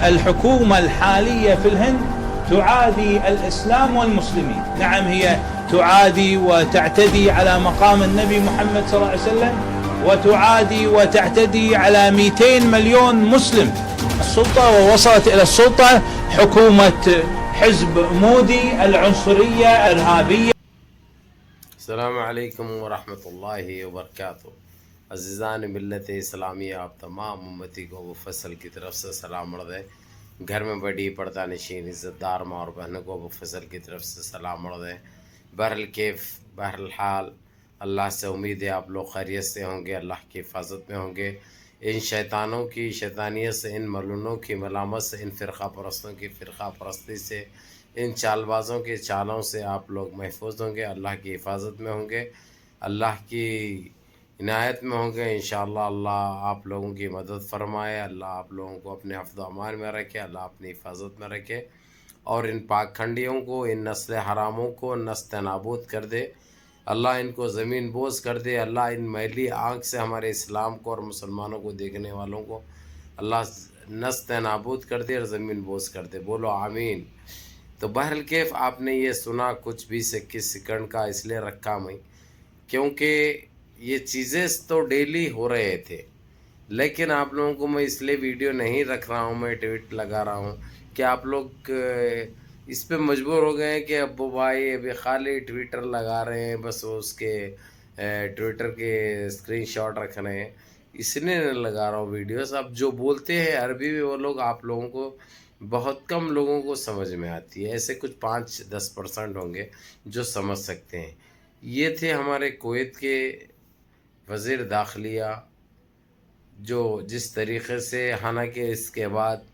الحكومة الحالية في الهند تعادي الإسلام والمسلمين. نعم، هي تعادي وتعتدي على مقام النبي محمد صلى الله عليه وسلم، وتعادي وتعتدي على 200 مليون مسلم. السلطة ووصلت إلى السلطة حكومة حزب مودي العنصرية الإرهابية. السلام علیکم ورحمۃ اللہ وبرکاتہ۔ عزیزان ملت اسلامیہ، آپ تمام امتی کو ابو فصل کی طرف سے سلام عرض ہے۔ گھر میں بڑی پردہ نشین عزت دار ماں اور بہنوں کو ابو فصل کی طرف سے سلام عرض ہے۔ بہرحال اللہ سے امید ہے آپ لوگ خیریت سے ہوں گے، اللہ کی حفاظت میں ہوں گے۔ ان شیطانوں کی شیطانیت سے، ان ملونوں کی ملامت سے، ان فرقہ پرستوں کی فرقہ پرستی سے، ان چال بازوں کی چالوں سے آپ لوگ محفوظ ہوں گے، اللہ کی حفاظت میں ہوں گے، اللہ کی عنایت میں ہوں گے انشاءاللہ۔ اللہ آپ لوگوں کی مدد فرمائے، اللہ آپ لوگوں کو اپنے حفظ و امان میں رکھے، اللہ اپنی حفاظت میں رکھے، اور ان پاک کھنڈیوں کو، ان نسل حراموں کو نست نابود کر دے، اللہ ان کو زمین بوس کر دے، اللہ ان میلی آنکھ سے ہمارے اسلام کو اور مسلمانوں کو دیکھنے والوں کو اللہ نست نابود کر دے اور زمین بوس کر دے۔ بولو آمین۔ تو بہرکیف آپ نے یہ سنا، کچھ 20-21 سیکنڈ کا اس لیے رکھا میں کیونکہ یہ چیزیں تو ڈیلی ہو رہے تھے، لیکن آپ لوگوں کو میں اس لیے ویڈیو نہیں رکھ رہا ہوں، میں ٹویٹ لگا رہا ہوں کہ آپ لوگ اس پہ مجبور ہو گئے ہیں کہ ابو بھائی ابھی خالی ٹویٹر لگا رہے ہیں، بس اس کے ٹویٹر کے اسکرین شاٹ رکھ رہے ہیں، اس لیے نہیں لگا رہا ہوں ویڈیوز۔ اب جو بولتے ہیں عربی میں وہ لوگ آپ لوگوں کو بہت کم لوگوں کو سمجھ میں آتی ہے، ایسے کچھ 5-10% ہوں گے جو سمجھ سکتے ہیں۔ یہ تھے ہمارے کویت کے وزیر داخلیہ، جو جس طریقے سے، حالانکہ اس کے بعد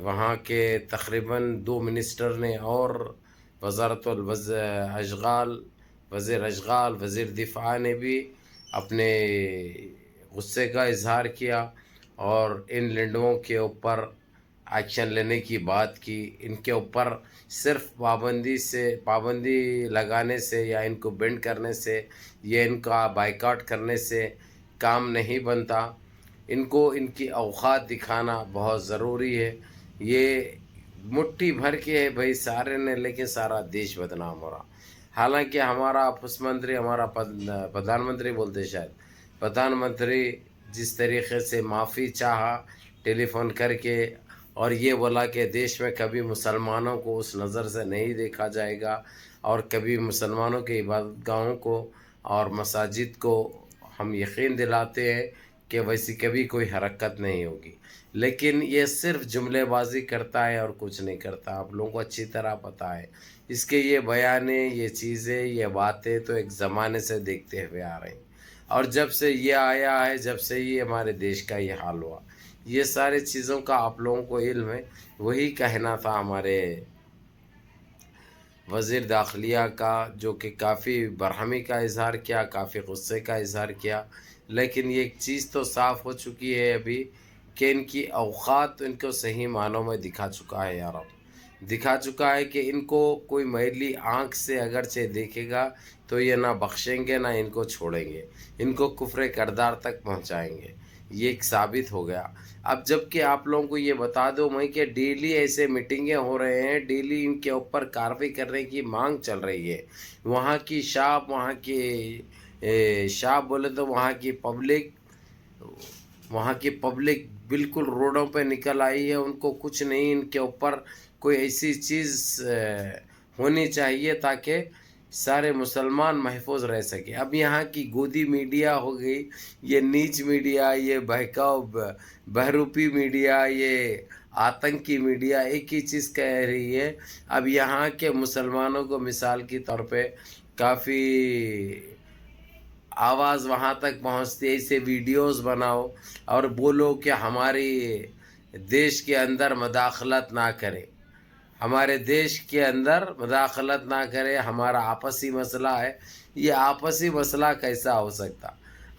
وہاں کے تقریباً 2 منسٹر نے اور وزارت اشغال، وزیر اشغال، وزیر دفاع نے بھی اپنے غصے کا اظہار کیا اور ان لنڈوں کے اوپر ایکشن لینے کی بات کی۔ ان کے اوپر صرف پابندی لگانے سے یا ان کو بینڈ کرنے سے یا ان کا بائیکاٹ کرنے سے کام نہیں بنتا، ان کو ان کی اوقات دکھانا بہت ضروری ہے۔ یہ مٹھی بھر کے ہے بھائی سارے نے، لیکن سارا دیش بدنام ہو رہا۔ حالانکہ ہمارا اپس منتری، ہمارا پردھان منتری بولتے شاید، پردھان منتری جس طریقے سے معافی چاہا ٹیلی فون کر کے، اور یہ بولا کہ دیش میں کبھی مسلمانوں کو اس نظر سے نہیں دیکھا جائے گا، اور کبھی مسلمانوں کے عبادت گاہوں کو اور مساجد کو ہم یقین دلاتے ہیں کہ ویسی کبھی کوئی حرکت نہیں ہوگی، لیکن یہ صرف جملے بازی کرتا ہے اور کچھ نہیں کرتا۔ آپ لوگوں کو اچھی طرح پتہ ہے اس کے یہ بیانیں، یہ چیزیں، یہ باتیں تو ایک زمانے سے دیکھتے ہوئے آ رہے ہیں، اور جب سے یہ آیا ہے، جب سے یہ ہمارے دیش کا یہ حال ہوا، یہ سارے چیزوں کا آپ لوگوں کو علم ہے۔ وہی کہنا تھا ہمارے وزیر داخلیہ کا، جو کہ کافی برہمی کا اظہار کیا، کافی غصے کا اظہار کیا، لیکن یہ ایک چیز تو صاف ہو چکی ہے ابھی کہ ان کی اوقات ان کو صحیح معنوں میں دکھا چکا ہے یار، دکھا چکا ہے کہ ان کو کوئی میلی آنکھ سے اگرچہ دیکھے گا تو یہ نہ بخشیں گے نہ ان کو چھوڑیں گے، ان کو کفر کردار تک پہنچائیں گے۔ یہ ایک ثابت ہو گیا۔ اب جب کہ آپ لوگوں کو یہ بتا دو میں کہ ڈیلی ایسے میٹنگیں ہو رہے ہیں، ڈیلی ان کے اوپر کارروائی کرنے کی مانگ چل رہی ہے۔ وہاں کی شعب، وہاں کی شعب بولے تو وہاں کی پبلک بالکل روڈوں پہ نکل آئی ہے۔ ان کو کچھ نہیں، ان کے اوپر کوئی ایسی چیز ہونی چاہیے تاکہ سارے مسلمان محفوظ رہ سکے۔ اب یہاں کی گودی میڈیا ہو گئی، یہ نیچ میڈیا، یہ بہکاؤ بہروپی میڈیا، یہ آتنکی میڈیا ایک ہی چیز کہہ رہی ہے۔ اب یہاں کے مسلمانوں کو مثال کی طور پہ کافی آواز وہاں تک پہنچتی ہے، ایسے ویڈیوز بناؤ اور بولو کہ ہماری دیش کے اندر مداخلت نہ کرے، ہمارے دیش کے اندر مداخلت نہ کرے، ہمارا آپسی مسئلہ ہے۔ یہ آپسی مسئلہ کیسا ہو سکتا؟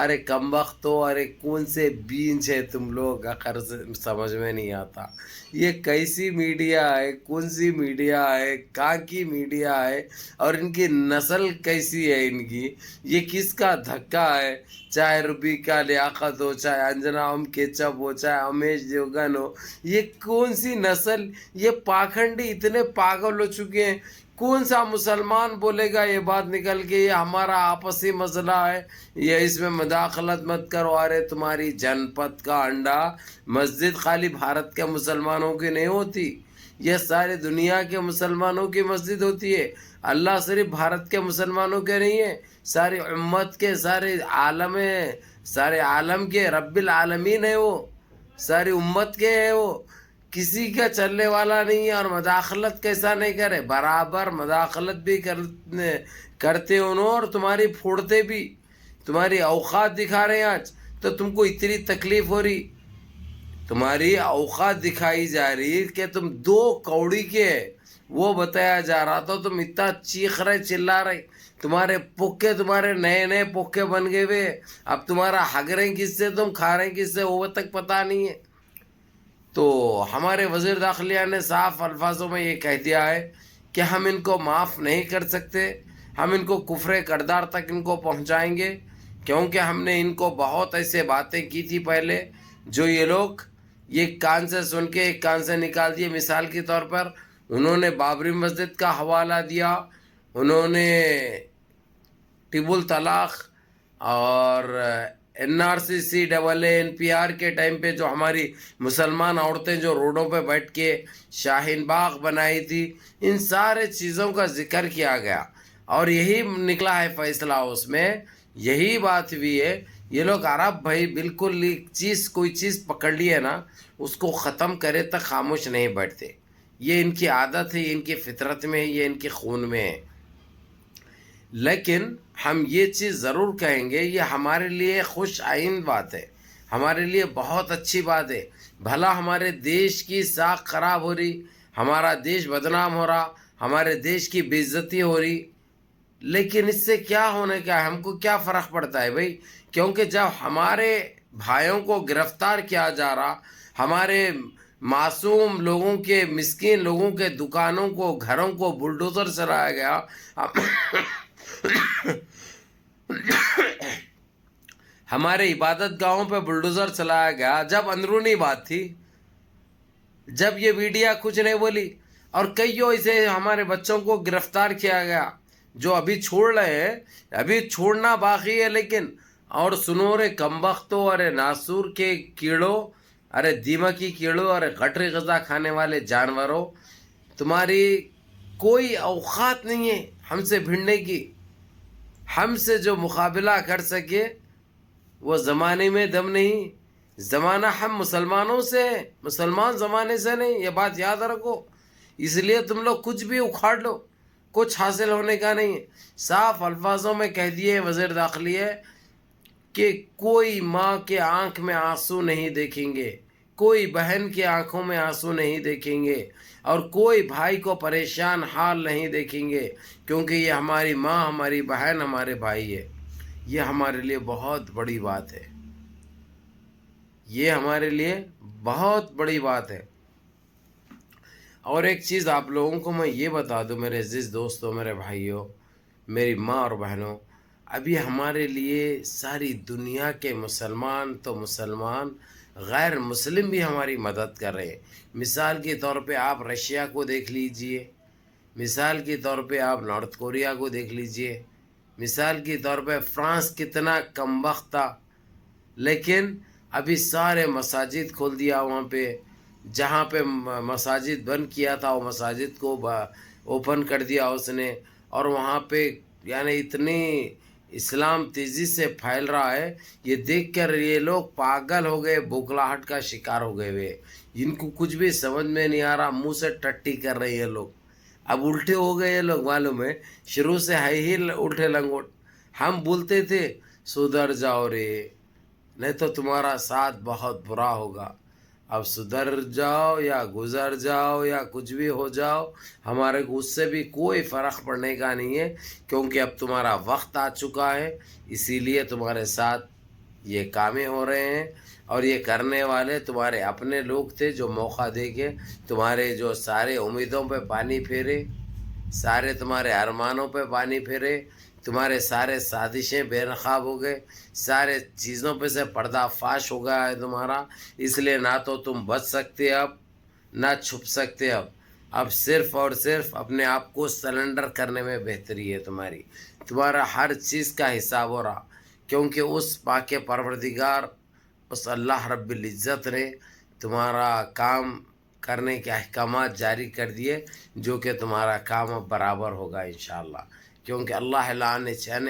ارے کم وقت ہو، ارے کون سے بیج ہے تم لوگ، آخر سمجھ میں نہیں آتا یہ کیسی میڈیا ہے، کون سی میڈیا ہے، کہاں کی میڈیا ہے، اور ان کی نسل کیسی ہے ان کی، یہ کس کا دھکا ہے، چاہے ربی کا لیاقت ہو، چاہے انجنا ام کیچپ ہو، چاہے امیش دیوگن ہو، یہ کون سی نسل، یہ پاکھنڈی اتنے پاگل ہو چکے ہیں. کون سا مسلمان بولے گا یہ بات نکل کے یہ ہمارا آپسی مسئلہ ہے، یہ اس میں مداخلت مت کرو. ارے تمہاری جن پت کا انڈا، مسجد خالی بھارت کے مسلمانوں کی نہیں ہوتی، یہ ساری دنیا کے مسلمانوں کی مسجد ہوتی ہے. اللہ صرف بھارت کے مسلمانوں کے نہیں ہے، ساری امت کے، سارے عالم کے رب العالمین ہے وہ، ساری امت کے ہے وہ، کسی کا چلنے والا نہیں ہے. اور مداخلت کیسا نہیں کرے، برابر مداخلت بھی کرتے انہوں، اور تمہاری پھوڑتے بھی، تمہاری اوقات دکھا رہے ہیں. آج تو تم کو اتنی تکلیف ہو رہی، تمہاری اوقات دکھائی جا رہی کہ تم 2 کوڑی کے، وہ بتایا جا رہا تھا، تم اتنا چیخ رہے، چلا رہے، تمہارے پکے، تمہارے نئے پکے بن گئے ہوئے، اب تمہارا حق رہے کس سے، تم کھا رہے کس سے، وہ تک پتہ نہیں ہے. تو ہمارے وزیر داخلہ نے صاف الفاظوں میں یہ کہہ دیا ہے کہ ہم ان کو معاف نہیں کر سکتے، ہم ان کو کفر کردار تک ان کو پہنچائیں گے، کیونکہ ہم نے ان کو بہت ایسے باتیں کی تھی پہلے جو یہ لوگ ایک کان سے سن کے ایک کان سے نکال دیے. مثال کے طور پر انہوں نے بابری مسجد کا حوالہ دیا، انہوں نے ٹیب الطلاق اور NRC NPR کے ٹائم پہ جو ہماری مسلمان عورتیں جو روڈوں پہ بیٹھ کے شاہین باغ بنائی تھی، ان سارے چیزوں کا ذکر کیا گیا، اور یہی نکلا ہے فیصلہ. اس میں یہی بات بھی ہے، یہ لوگ عرب بھائی بالکل کوئی چیز پکڑ لی ہے نا، اس کو ختم کرے تک خاموش نہیں بیٹھتے. یہ ان کی عادت ہے، ان کی فطرت میں ہے، یہ ان کے خون میں ہے. لیکن ہم یہ چیز ضرور کہیں گے، یہ ہمارے لیے خوش آئند بات ہے، ہمارے لیے بہت اچھی بات ہے. بھلا ہمارے دیش کی ساکھ خراب ہو رہی، ہمارا دیش بدنام ہو رہا، ہمارے دیش کی بے عزتی ہو رہی، لیکن اس سے کیا ہونے کا ہے، ہم کو کیا فرق پڑتا ہے بھائی؟ کیونکہ جب ہمارے بھائیوں کو گرفتار کیا جا رہا، ہمارے معصوم لوگوں کے، مسکین لوگوں کے دکانوں کو، گھروں کو بلڈوزر چلایا گیا، ہمارے عبادت گاہوں پہ بلڈوزر چلایا گیا، جب اندرونی بات تھی، جب یہ میڈیا کچھ نہیں بولی، اور کئیوں اسے ہمارے بچوں کو گرفتار کیا گیا جو ابھی چھوڑ رہے ہیں، ابھی چھوڑنا باقی ہے. لیکن اور سنو رے کمبختوں، ارے ناسور کے کیڑوں، ارے دیمکی کیڑوں، ارے گٹری غذا کھانے والے جانوروں، تمہاری کوئی اوقات نہیں ہے ہم سے بھیڑنے کی. ہم سے جو مقابلہ کر سکے وہ زمانے میں دم نہیں، زمانہ ہم مسلمانوں سے ہے، مسلمان زمانے سے نہیں، یہ بات یاد رکھو. اس لیے تم لوگ کچھ بھی اکھاڑ لو، کچھ حاصل ہونے کا نہیں ہے. صاف الفاظوں میں کہہ دیے وزیر داخلہ کہ کوئی ماں کے آنکھ میں آنسو نہیں دیکھیں گے، کوئی بہن کی آنکھوں میں آنسو نہیں دیکھیں گے، اور کوئی بھائی کو پریشان حال نہیں دیکھیں گے، کیونکہ یہ ہماری ماں، ہماری بہن، ہمارے بھائی ہے. یہ ہمارے لیے بہت بڑی بات ہے، یہ ہمارے لیے بہت بڑی بات ہے. اور ایک چیز آپ لوگوں کو میں یہ بتا دوں میرے عزیز دوستوں، میرے بھائیوں، میری ماں اور بہنوں، ابھی ہمارے لیے ساری دنیا کے مسلمان تو مسلمان، غیر مسلم بھی ہماری مدد کر رہے ہیں. مثال کے طور پہ آپ رشیا کو دیکھ لیجئے، مثال کے طور پہ آپ نارتھ کوریا کو دیکھ لیجئے، مثال کے طور پہ فرانس کتنا کم وقت تھا، لیکن ابھی سارے مساجد کھول دیا وہاں پہ، جہاں پہ مساجد بند کیا تھا وہ مساجد کو اوپن کر دیا اس نے. اور وہاں پہ یعنی اتنی اسلام تیزی سے پھیل رہا ہے، یہ دیکھ کر یہ لوگ پاگل ہو گئے، بوکھلاہٹ کا شکار ہو گئے ہوئے. ان کو کچھ بھی سمجھ میں نہیں آ رہا، منہ سے ٹٹی کر رہے ہیں لوگ. اب الٹے ہو گئے یہ لوگ، معلوم ہے شروع سے ہے ہی الٹے لنگوٹ. ہم بولتے تھے سدھر جاؤ رے، نہیں تو تمہارا ساتھ بہت برا ہوگا. اب سدھر جاؤ یا گزر جاؤ یا کچھ بھی ہو جاؤ، ہمارے کو اس سے بھی کوئی فرق پڑنے کا نہیں ہے، کیونکہ اب تمہارا وقت آ چکا ہے، اسی لیے تمہارے ساتھ یہ کامیں ہو رہے ہیں، اور یہ کرنے والے تمہارے اپنے لوگ تھے جو موقع دے کے تمہارے جو سارے امیدوں پہ پانی پھیرے، سارے تمہارے ارمانوں پہ پانی پھیرے، تمہارے سارے سازشیں بے نقاب ہو گئے، سارے چیزوں پہ سے پردہ فاش ہو گیا ہے تمہارا. اس لیے نہ تو تم بچ سکتے اب، نہ چھپ سکتے اب صرف اور صرف اپنے آپ کو سرنڈر کرنے میں بہتری ہے تمہاری. تمہارا ہر چیز کا حساب ہو رہا، کیونکہ اس پاک پروردگار، اس اللہ رب العزت نے تمہارا کام کرنے کے احکامات جاری کر دیے، جو کہ تمہارا کام اب برابر ہوگا انشاءاللہ. کیونکہ اللہ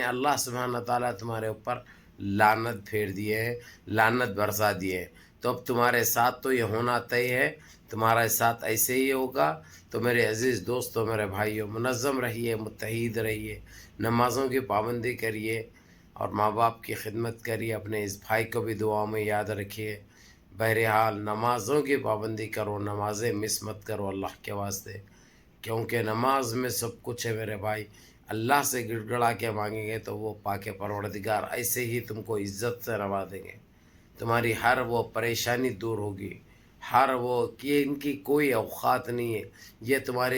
اللہ سبحانہ تعالیٰ تمہارے اوپر لعنت پھیر دیے ہیں، لعنت برسا دیے ہیں. تو اب تمہارے ساتھ تو یہ ہونا طے ہے، تمہارے ساتھ ایسے ہی ہوگا. تو میرے عزیز دوستوں، میرے بھائیوں، منظم رہیے، متحد رہیے، نمازوں کی پابندی کریے، اور ماں باپ کی خدمت کریے. اپنے اس بھائی کو بھی دعاؤں میں یاد رکھیے. بہرحال نمازوں کی پابندی کرو، نمازیں مس مت کرو اللہ کے واسطے، کیونکہ نماز میں سب کچھ ہے میرے بھائی. اللہ سے گڑ گڑا کے مانگیں گے تو وہ پاک پروردگار ایسے ہی تم کو عزت سے نوازیں گے. تمہاری ہر وہ پریشانی دور ہوگی، ہر وہ کہ ان کی کوئی اوقات نہیں ہے. یہ تمہارے